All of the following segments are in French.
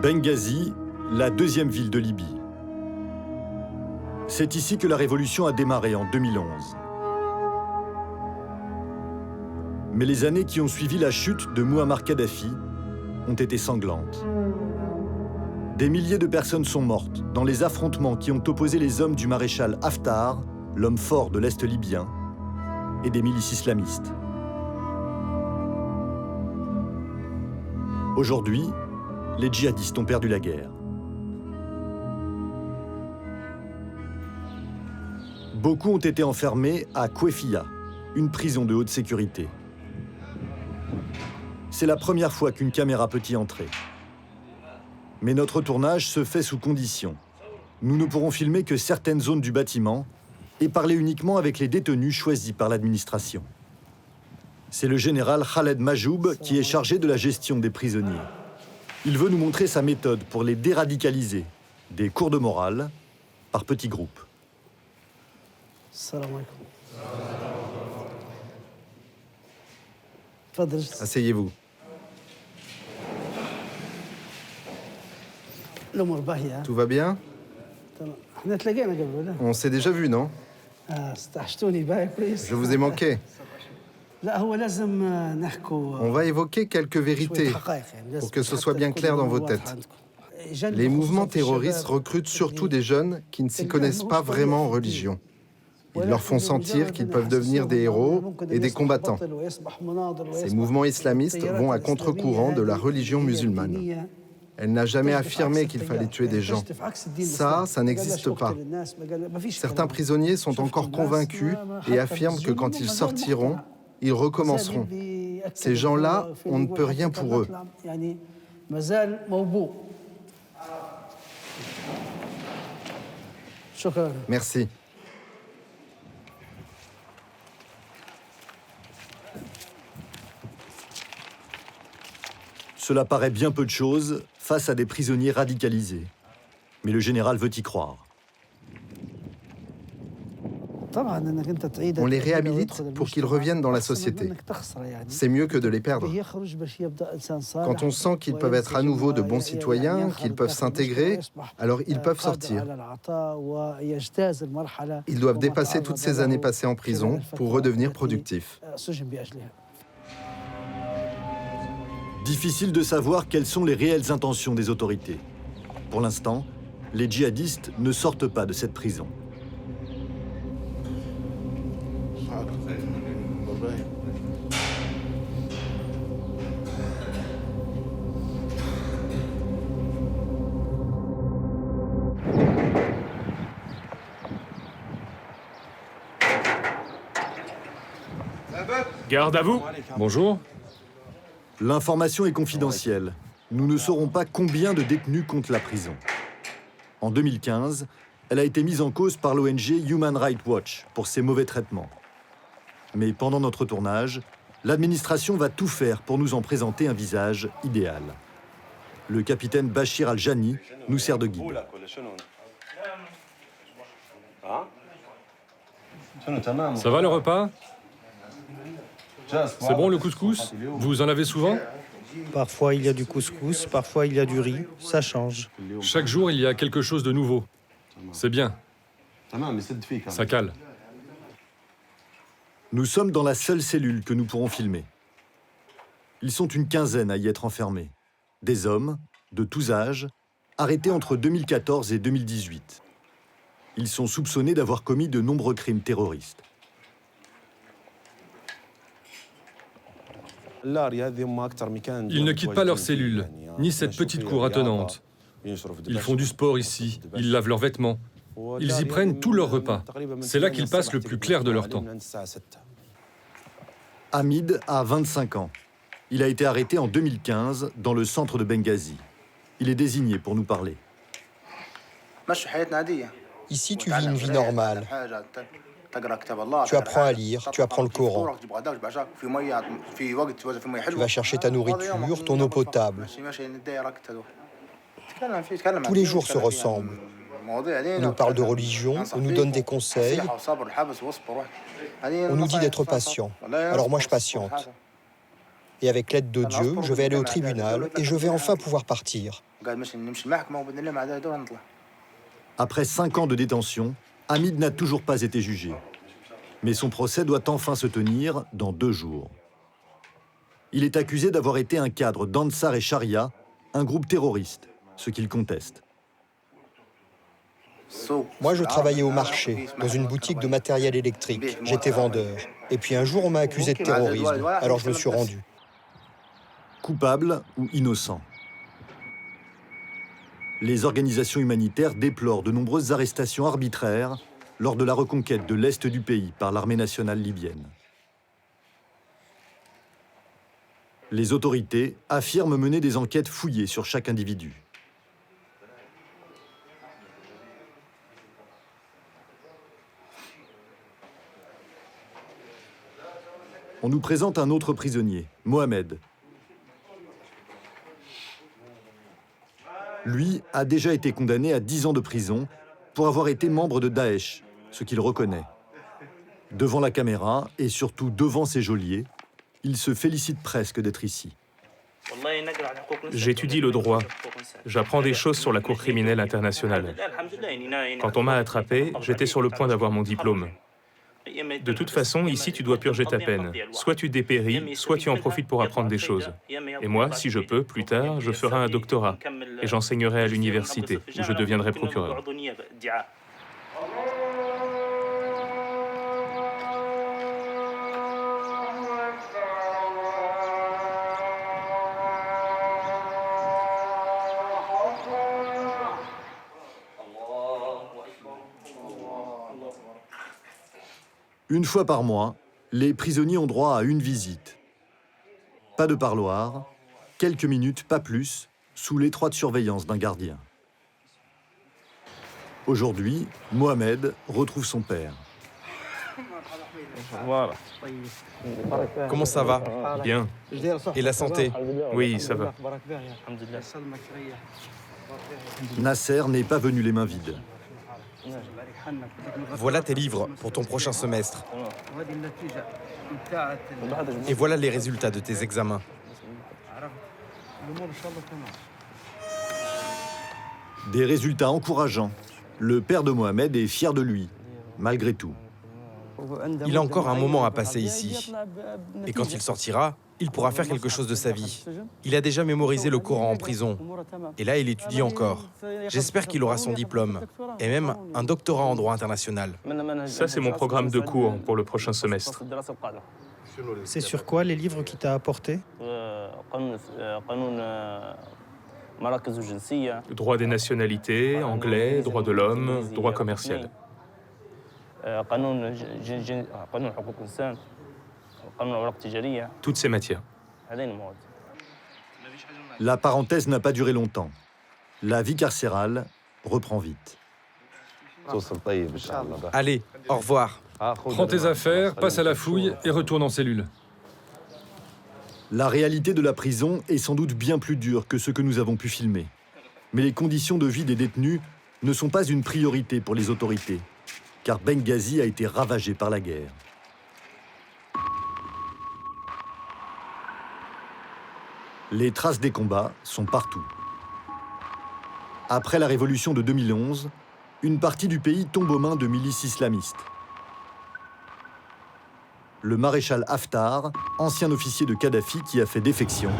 Benghazi, la deuxième ville de Libye. C'est ici que la révolution a démarré en 2011. Mais les années qui ont suivi la chute de Mouammar Kadhafi ont été sanglantes. Des milliers de personnes sont mortes dans les affrontements qui ont opposé les hommes du maréchal Haftar, l'homme fort de l'Est libyen, et des milices islamistes. Aujourd'hui, les djihadistes ont perdu la guerre. Beaucoup ont été enfermés à Kouefia, une prison de haute sécurité. C'est la première fois qu'une caméra peut y entrer. Mais notre tournage se fait sous condition. Nous ne pourrons filmer que certaines zones du bâtiment et parler uniquement avec les détenus choisis par l'administration. C'est le général Khaled Majoub qui est chargé de la gestion des prisonniers. Il veut nous montrer sa méthode pour les déradicaliser, des cours de morale, par petits groupes. Asseyez-vous. Tout va bien? On s'est déjà vu, non? Je vous ai manqué. On va évoquer quelques vérités pour que ce soit bien clair dans vos têtes. Les mouvements terroristes recrutent surtout des jeunes qui ne s'y connaissent pas vraiment en religion. Ils leur font sentir qu'ils peuvent devenir des héros et des combattants. Ces mouvements islamistes vont à contre-courant de la religion musulmane. Elle n'a jamais affirmé qu'il fallait tuer des gens. Ça n'existe pas. Certains prisonniers sont encore convaincus et affirment que quand ils sortiront, ils recommenceront. Ces gens-là, on ne peut rien pour eux. Merci. Cela paraît bien peu de choses face à des prisonniers radicalisés. Mais le général veut y croire. On les réhabilite pour qu'ils reviennent dans la société. C'est mieux que de les perdre. Quand on sent qu'ils peuvent être à nouveau de bons citoyens, qu'ils peuvent s'intégrer, alors ils peuvent sortir. Ils doivent dépasser toutes ces années passées en prison pour redevenir productifs. Difficile de savoir quelles sont les réelles intentions des autorités. Pour l'instant, les djihadistes ne sortent pas de cette prison. Garde à vous. Bonjour. L'information est confidentielle. Nous ne saurons pas combien de détenus compte la prison. En 2015, elle a été mise en cause par l'ONG Human Rights Watch pour ses mauvais traitements. Mais pendant notre tournage, l'administration va tout faire pour nous en présenter un visage idéal. Le capitaine Bachir Al-Jani nous sert de guide. Ça va le repas? C'est bon le couscous? Vous en avez souvent? Parfois il y a du couscous, parfois il y a du riz, ça change. Chaque jour il y a quelque chose de nouveau. C'est bien. Ça cale. Nous sommes dans la seule cellule que nous pourrons filmer. Ils sont une quinzaine à y être enfermés. Des hommes, de tous âges, arrêtés entre 2014 et 2018. Ils sont soupçonnés d'avoir commis de nombreux crimes terroristes. Ils ne quittent pas leur cellule, ni cette petite cour attenante. Ils font du sport ici, ils lavent leurs vêtements. Ils y prennent tous leurs repas. C'est là qu'ils passent le plus clair de leur temps. Hamid a 25 ans. Il a été arrêté en 2015 dans le centre de Benghazi. Il est désigné pour nous parler. Ici, tu vis une vie normale. Tu apprends à lire, tu apprends le Coran. Tu vas chercher ta nourriture, ton eau potable. Tous les jours se ressemblent. On nous parle de religion, on nous donne des conseils. On nous dit d'être patient. Alors moi, je patiente. Et avec l'aide de Dieu, je vais aller au tribunal et je vais enfin pouvoir partir. Après 5 ans de détention, Hamid n'a toujours pas été jugé. Mais son procès doit enfin se tenir dans 2 jours. Il est accusé d'avoir été un cadre d'Ansar et Sharia, un groupe terroriste, ce qu'il conteste. Moi, je travaillais au marché, dans une boutique de matériel électrique. J'étais vendeur. Et puis un jour, on m'a accusé de terrorisme. Alors je me suis rendu. Coupable ou innocent? Les organisations humanitaires déplorent de nombreuses arrestations arbitraires lors de la reconquête de l'Est du pays par l'armée nationale libyenne. Les autorités affirment mener des enquêtes fouillées sur chaque individu. On nous présente un autre prisonnier, Mohamed. Lui a déjà été condamné à 10 ans de prison pour avoir été membre de Daesh, ce qu'il reconnaît. Devant la caméra et surtout devant ses geôliers, il se félicite presque d'être ici. J'étudie le droit. J'apprends des choses sur la Cour criminelle internationale. Quand on m'a attrapé, j'étais sur le point d'avoir mon diplôme. De toute façon, ici, tu dois purger ta peine. Soit tu dépéris, soit tu en profites pour apprendre des choses. Et moi, si je peux, plus tard, je ferai un doctorat et j'enseignerai à l'université, où je deviendrai procureur. Une fois par mois, les prisonniers ont droit à une visite. Pas de parloir, quelques minutes, pas plus, sous l'étroite surveillance d'un gardien. Aujourd'hui, Mohamed retrouve son père. Comment ça va? Bien. Et la santé? Oui, ça va. Nasser n'est pas venu les mains vides. Voilà tes livres pour ton prochain semestre. Et voilà les résultats de tes examens. Des résultats encourageants. Le père de Mohamed est fier de lui, malgré tout. Il a encore un moment à passer ici. Et quand il sortira, il pourra faire quelque chose de sa vie. Il a déjà mémorisé le Coran en prison. Et là, il étudie encore. J'espère qu'il aura son diplôme. Et même un doctorat en droit international. Ça, c'est mon programme de cours pour le prochain semestre. C'est sur quoi les livres qu'il t'a apportés? Droit des nationalités, anglais, droit de l'homme, droit commercial. Toutes ces matières. La parenthèse n'a pas duré longtemps. La vie carcérale reprend vite. Allez, au revoir. Prends tes affaires, passe à la fouille et retourne en cellule. La réalité de la prison est sans doute bien plus dure que ce que nous avons pu filmer. Mais les conditions de vie des détenus ne sont pas une priorité pour les autorités, car Benghazi a été ravagé par la guerre. Les traces des combats sont partout. Après la révolution de 2011, une partie du pays tombe aux mains de milices islamistes. Le maréchal Haftar, ancien officier de Kadhafi qui a fait défection,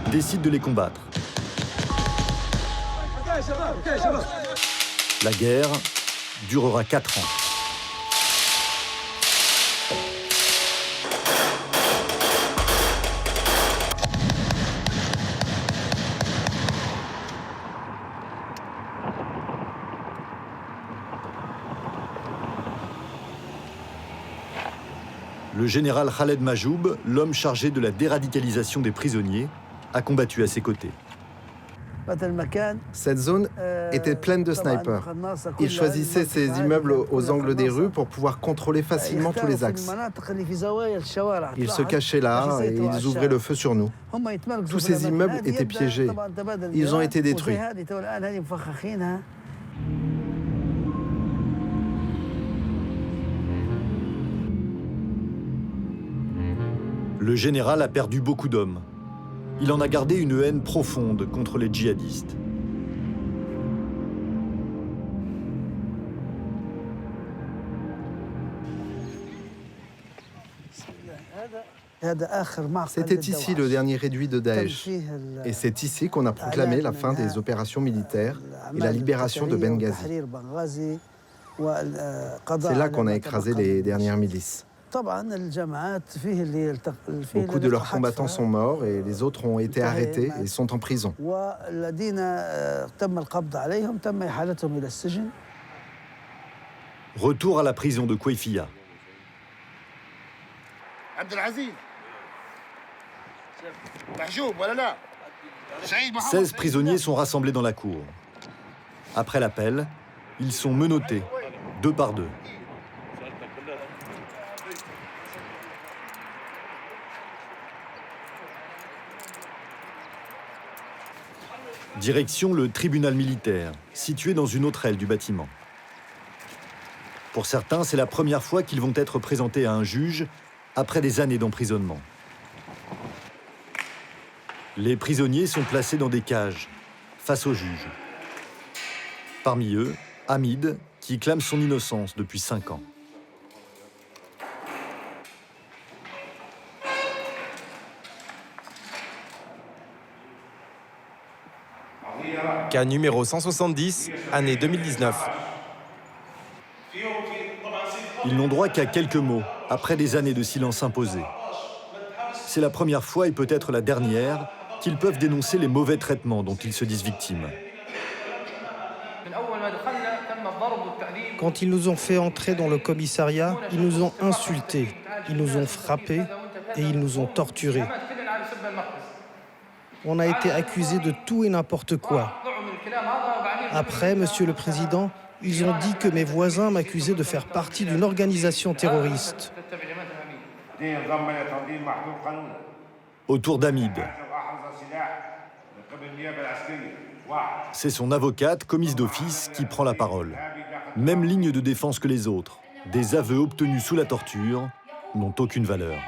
décide de les combattre. La guerre durera 4 ans. Le général Khaled Majoub, l'homme chargé de la déradicalisation des prisonniers, a combattu à ses côtés. Cette zone était pleine de snipers. Ils choisissaient ces immeubles aux angles des rues pour pouvoir contrôler facilement tous les axes. Ils se cachaient là et ils ouvraient le feu sur nous. Tous ces immeubles étaient piégés. Ils ont été détruits. Le général a perdu beaucoup d'hommes. Il en a gardé une haine profonde contre les djihadistes. C'était ici le dernier réduit de Daesh. Et c'est ici qu'on a proclamé la fin des opérations militaires et la libération de Benghazi. C'est là qu'on a écrasé les dernières milices. Beaucoup de leurs combattants sont morts et les autres ont été arrêtés et sont en prison. Retour à la prison de Kouefia. 16 prisonniers sont rassemblés dans la cour. Après l'appel, ils sont menottés, 2 par 2. Direction le tribunal militaire, situé dans une autre aile du bâtiment. Pour certains, c'est la première fois qu'ils vont être présentés à un juge après des années d'emprisonnement. Les prisonniers sont placés dans des cages, face au juge. Parmi eux, Hamid, qui clame son innocence depuis 5 ans. Cas numéro 170, année 2019. Ils n'ont droit qu'à quelques mots, après des années de silence imposé. C'est la première fois et peut-être la dernière qu'ils peuvent dénoncer les mauvais traitements dont ils se disent victimes. Quand ils nous ont fait entrer dans le commissariat, ils nous ont insultés, ils nous ont frappés et ils nous ont torturés. On a été accusés de tout et n'importe quoi. Après, Monsieur le Président, ils ont dit que mes voisins m'accusaient de faire partie d'une organisation terroriste. Au tour d'Hamid. C'est son avocate, commise d'office, qui prend la parole. Même ligne de défense que les autres. Des aveux obtenus sous la torture n'ont aucune valeur.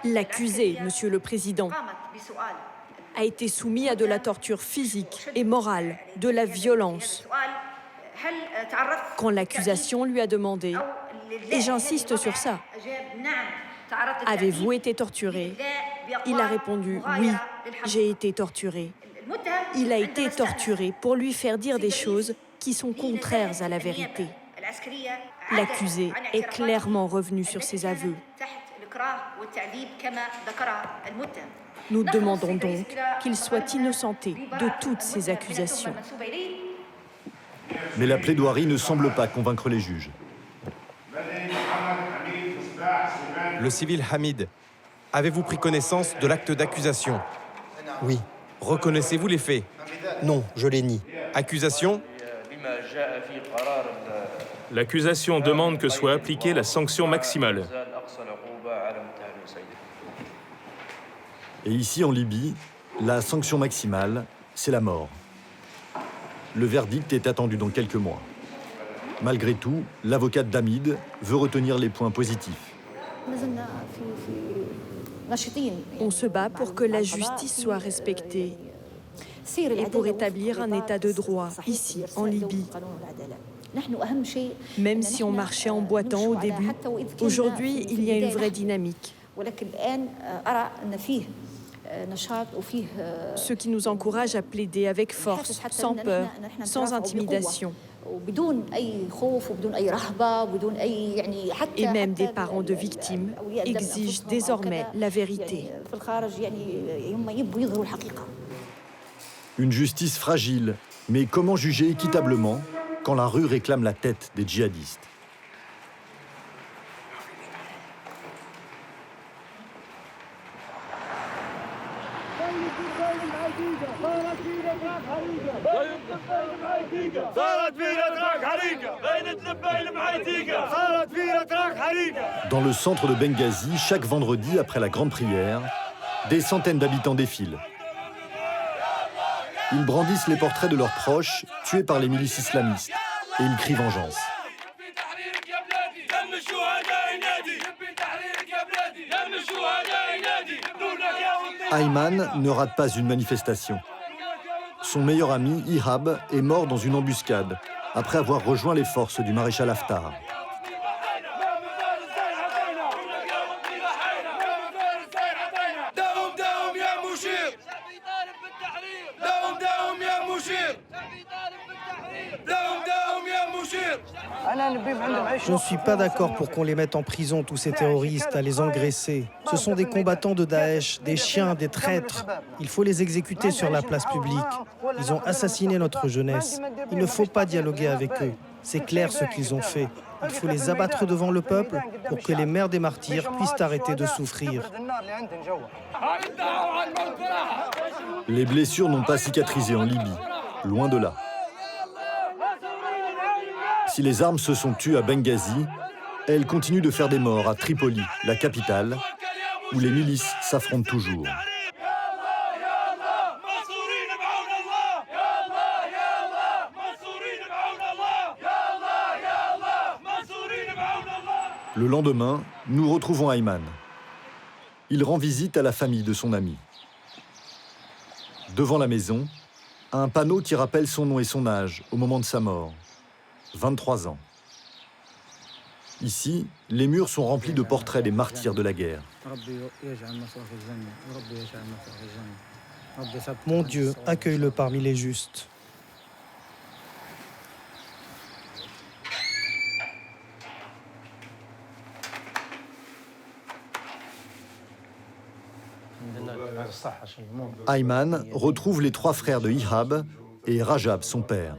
L'accusé, Monsieur le Président, a été soumis à de la torture physique et morale, de la violence. Quand l'accusation lui a demandé, et j'insiste sur ça, « Avez-vous été torturé ?» Il a répondu « Oui, j'ai été torturé ». Il a été torturé pour lui faire dire des choses qui sont contraires à la vérité. L'accusé est clairement revenu sur ses aveux. Nous demandons donc qu'il soit innocenté de toutes ces accusations. Mais la plaidoirie ne semble pas convaincre les juges. Le civil Hamid, avez-vous pris connaissance de l'acte d'accusation? Oui. Reconnaissez-vous les faits? Non, je les nie. Accusation? L'accusation demande que soit appliquée la sanction maximale. Et ici, en Libye, la sanction maximale, c'est la mort. Le verdict est attendu dans quelques mois. Malgré tout, l'avocate d'Hamid veut retenir les points positifs. On se bat pour que la justice soit respectée et pour établir un état de droit ici, en Libye. Même si on marchait en boitant au début, aujourd'hui, il y a une vraie dynamique. Ce qui nous encourage à plaider avec force, sans peur, sans intimidation. Et même des parents de victimes exigent désormais la vérité. Une justice fragile, mais comment juger équitablement quand la rue réclame la tête des djihadistes? Dans le centre de Benghazi, chaque vendredi après la grande prière, des centaines d'habitants défilent. Ils brandissent les portraits de leurs proches tués par les milices islamistes et ils crient vengeance. Ayman ne rate pas une manifestation. Son meilleur ami, Ihab, est mort dans une embuscade, après avoir rejoint les forces du maréchal Haftar. Je ne suis pas d'accord pour qu'on les mette en prison, tous ces terroristes, à les engraisser. Ce sont des combattants de Daesh, des chiens, des traîtres. Il faut les exécuter sur la place publique. Ils ont assassiné notre jeunesse. Il ne faut pas dialoguer avec eux. C'est clair ce qu'ils ont fait. Il faut les abattre devant le peuple pour que les mères des martyrs puissent arrêter de souffrir. Les blessures n'ont pas cicatrisé en Libye, loin de là. Si les armes se sont tues à Benghazi, elles continuent de faire des morts à Tripoli, la capitale, où les milices s'affrontent toujours. Le lendemain, nous retrouvons Ayman. Il rend visite à la famille de son ami. Devant la maison, un panneau qui rappelle son nom et son âge au moment de sa mort. 23 ans. Ici, les murs sont remplis de portraits des martyrs de la guerre. Mon Dieu, accueille-le parmi les justes. Ayman retrouve les 3 frères de Ihab et Rajab, son père.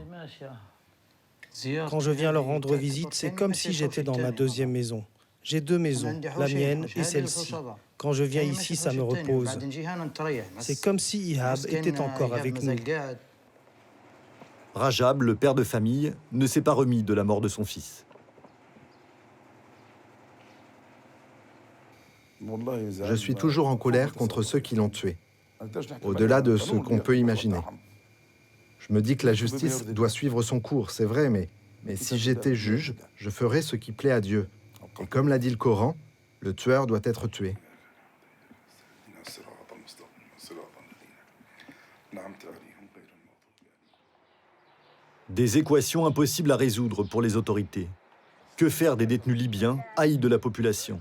Quand je viens leur rendre visite, c'est comme si j'étais dans ma deuxième maison. J'ai 2 maisons, la mienne et celle-ci. Quand je viens ici, ça me repose. C'est comme si Ihab était encore avec nous. Rajab, le père de famille, ne s'est pas remis de la mort de son fils. Je suis toujours en colère contre ceux qui l'ont tué, au-delà de ce qu'on peut imaginer. Je me dis que la justice doit suivre son cours, c'est vrai, mais si j'étais juge, je ferais ce qui plaît à Dieu. Et comme l'a dit le Coran, le tueur doit être tué. Des équations impossibles à résoudre pour les autorités. Que faire des détenus libyens, haïs de la population?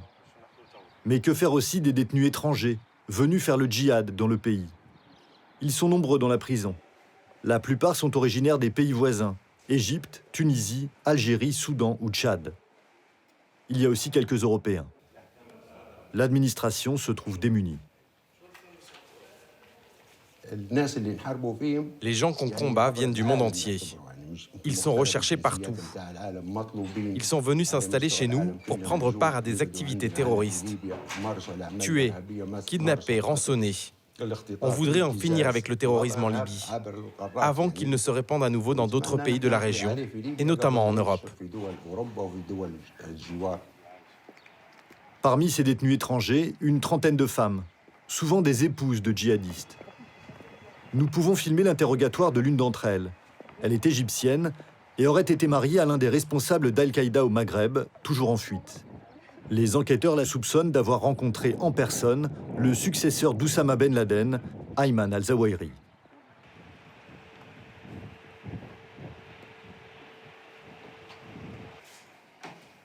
Mais que faire aussi des détenus étrangers, venus faire le djihad dans le pays? Ils sont nombreux dans la prison. La plupart sont originaires des pays voisins, Égypte, Tunisie, Algérie, Soudan ou Tchad. Il y a aussi quelques Européens. L'administration se trouve démunie. Les gens qu'on combat viennent du monde entier. Ils sont recherchés partout. Ils sont venus s'installer chez nous pour prendre part à des activités terroristes. Tuer, kidnapper, rançonner. On voudrait en finir avec le terrorisme en Libye, avant qu'il ne se répande à nouveau dans d'autres pays de la région, et notamment en Europe. Parmi ces détenus étrangers, une trentaine de femmes, souvent des épouses de djihadistes. Nous pouvons filmer l'interrogatoire de l'une d'entre elles. Elle est égyptienne et aurait été mariée à l'un des responsables d'Al-Qaïda au Maghreb, toujours en fuite. Les enquêteurs la soupçonnent d'avoir rencontré en personne le successeur d'Oussama Ben Laden, Ayman al-Zawahiri.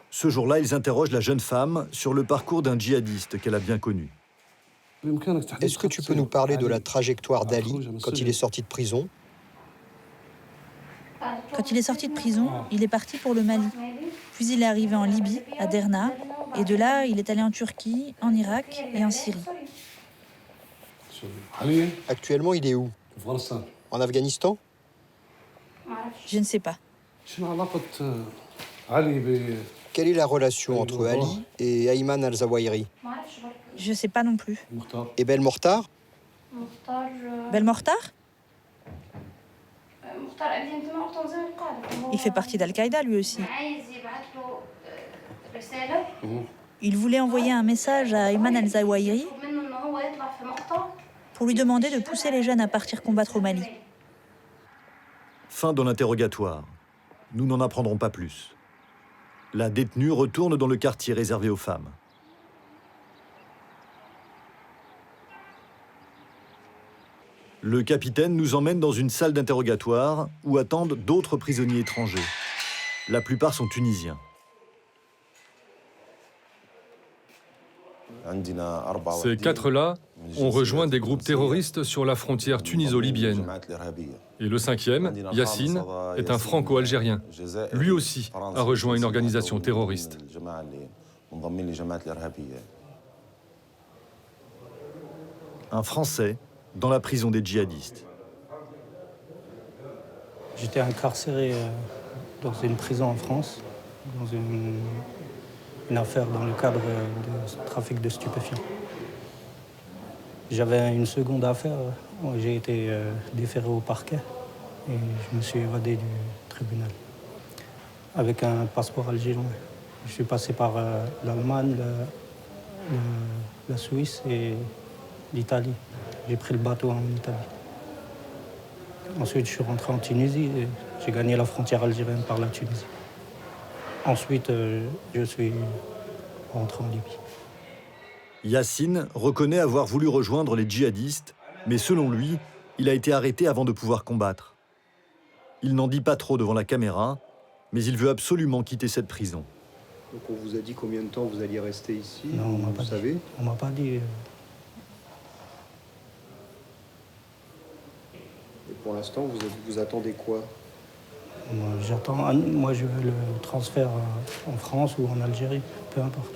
Ce jour-là, ils interrogent la jeune femme sur le parcours d'un djihadiste qu'elle a bien connu. Est-ce que tu peux nous parler de la trajectoire d'Ali quand il est sorti de prison? Quand il est sorti de prison, il est parti pour le Mali. Puis il est arrivé en Libye, à Derna, et de là, il est allé en Turquie, en Irak et en Syrie. Actuellement, il est où? En Afghanistan? Je ne sais pas. Quelle est la relation entre Ali et Ayman al-Zawahiri? Je ne sais pas non plus. Et Belmokhtar? Belmokhtar? Il fait partie d'Al-Qaïda lui aussi. Il voulait envoyer un message à Ayman al-Zawahiri pour lui demander de pousser les jeunes à partir combattre au Mali. Fin de l'interrogatoire. Nous n'en apprendrons pas plus. La détenue retourne dans le quartier réservé aux femmes. Le capitaine nous emmène dans une salle d'interrogatoire où attendent d'autres prisonniers étrangers. La plupart sont tunisiens. Ces 4-là ont rejoint des groupes terroristes sur la frontière tuniso-libyenne. Et le 5e, Yassine, est un franco-algérien. Lui aussi a rejoint une organisation terroriste. Un Français dans la prison des djihadistes. J'étais incarcéré dans une prison en France, dans une affaire dans le cadre de trafic de stupéfiants. J'avais une seconde affaire, j'ai été déféré au parquet et je me suis évadé du tribunal avec un passeport algérien. Je suis passé par l'Allemagne, la Suisse et l'Italie. J'ai pris le bateau en Italie. Ensuite, je suis rentré en Tunisie et j'ai gagné la frontière algérienne par la Tunisie. Ensuite, je suis rentré en Libye. Yassine reconnaît avoir voulu rejoindre les djihadistes, mais selon lui, il a été arrêté avant de pouvoir combattre. Il n'en dit pas trop devant la caméra, mais il veut absolument quitter cette prison. Donc on vous a dit combien de temps vous alliez rester ici? Non, on m'a pas dit. On m'a pas dit. Et pour l'instant, vous attendez quoi? Moi, je veux le transfert en France ou en Algérie, peu importe.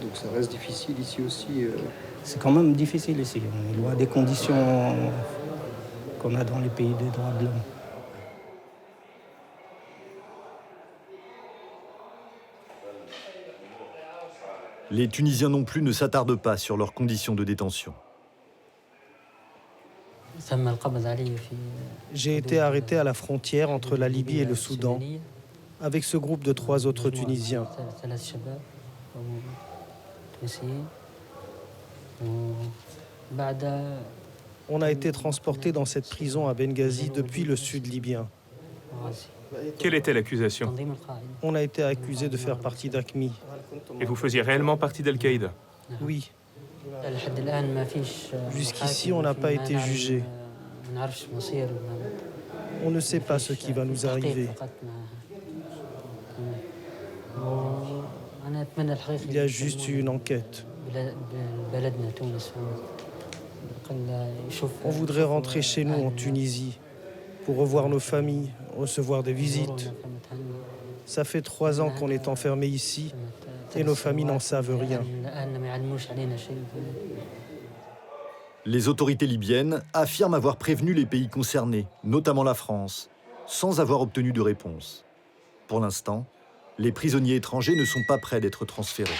Donc ça reste difficile ici aussi C'est quand même difficile ici. On est loin des conditions qu'on a dans les pays des droits de l'homme. Les Tunisiens non plus ne s'attardent pas sur leurs conditions de détention. J'ai été arrêté à la frontière entre la Libye et le Soudan avec ce groupe de 3 autres Tunisiens. On a été transportés dans cette prison à Benghazi depuis le sud libyen. Quelle était l'accusation? On a été accusés de faire partie d'AQMI. Et vous faisiez réellement partie d'Al-Qaïda? Oui. Jusqu'ici, on n'a pas été jugés. On ne sait pas ce qui va nous arriver. Il y a juste eu une enquête. On voudrait rentrer chez nous en Tunisie pour revoir nos familles, recevoir des visites. Ça fait 3 ans qu'on est enfermés ici et nos familles n'en savent rien. Les autorités libyennes affirment avoir prévenu les pays concernés, notamment la France, sans avoir obtenu de réponse. Pour l'instant, les prisonniers étrangers ne sont pas prêts d'être transférés.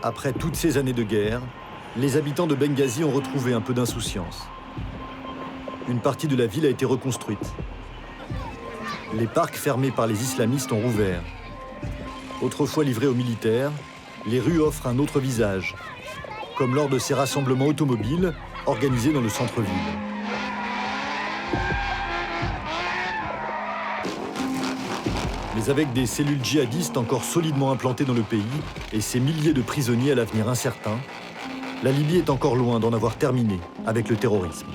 Après toutes ces années de guerre, les habitants de Benghazi ont retrouvé un peu d'insouciance. Une partie de la ville a été reconstruite. Les parcs fermés par les islamistes ont rouvert. Autrefois livrés aux militaires, les rues offrent un autre visage, comme lors de ces rassemblements automobiles organisés dans le centre-ville. Mais avec des cellules djihadistes encore solidement implantées dans le pays et ces milliers de prisonniers à l'avenir incertain, la Libye est encore loin d'en avoir terminé avec le terrorisme.